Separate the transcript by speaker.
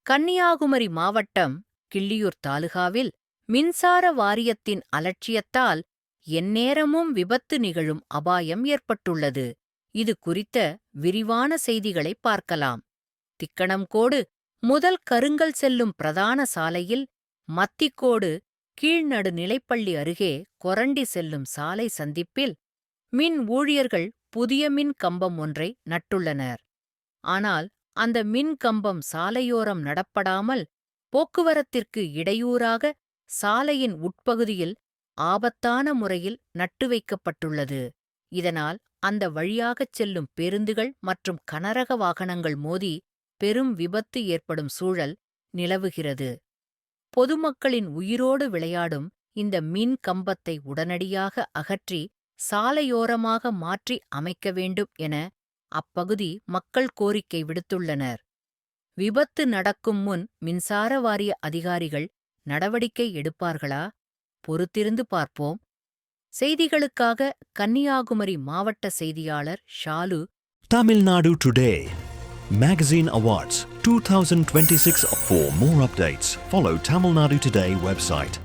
Speaker 1: கன்னியாகுமரி மாவட்டம் கிள்ளியூர் தாலுகாவில் மின்சார வாரியத்தின் அலட்சியத்தால் எந்நேரமும் விபத்து நிகழும் அபாயம் ஏற்பட்டுள்ளது. இது குறித்த விரிவான செய்திகளை பார்க்கலாம். திக்கணம்கோடு முதல் கருங்கல் செல்லும் பிரதான சாலையில் மத்திக்கோடு கீழ்நடுநிலைப்பள்ளி அருகே கொரண்டி செல்லும் சாலை சந்திப்பில் மின் ஊழியர்கள் புதிய மின் கம்பம் ஒன்றை நட்டுள்ளனர். ஆனால் அந்த மின் கம்பம் சாலையோரம் நடப்படாமல் போக்குவரத்திற்கு இடையூறாக சாலையின் உட்பகுதியில் ஆபத்தான முறையில் நட்டு வைக்கப்பட்டுள்ளது. இதனால் அந்த வழியாகச் செல்லும் பேருந்துகள் மற்றும் கனரக வாகனங்கள் மோதி பெரும் விபத்து ஏற்படும் சூழல் நிலவுகிறது. பொதுமக்களின் உயிரோடு விளையாடும் இந்த மின் கம்பத்தை உடனடியாக அகற்றி சாலையோரமாக மாற்றி அமைக்க வேண்டும் என அப்பகுதி மக்கள் கோரிக்கை விடுத்துள்ளனர். விபத்து நடக்கும் முன் மின்சார வாரிய அதிகாரிகள் நடவடிக்கை எடுப்பார்களா? பொறுத்திருந்து பார்ப்போம். செய்திகளுக்காக கன்னியாகுமரி மாவட்ட செய்தியாளர் Shalu.
Speaker 2: Tamil Nadu Today Magazine Awards 2026. For more updates, follow Tamil Nadu Today website.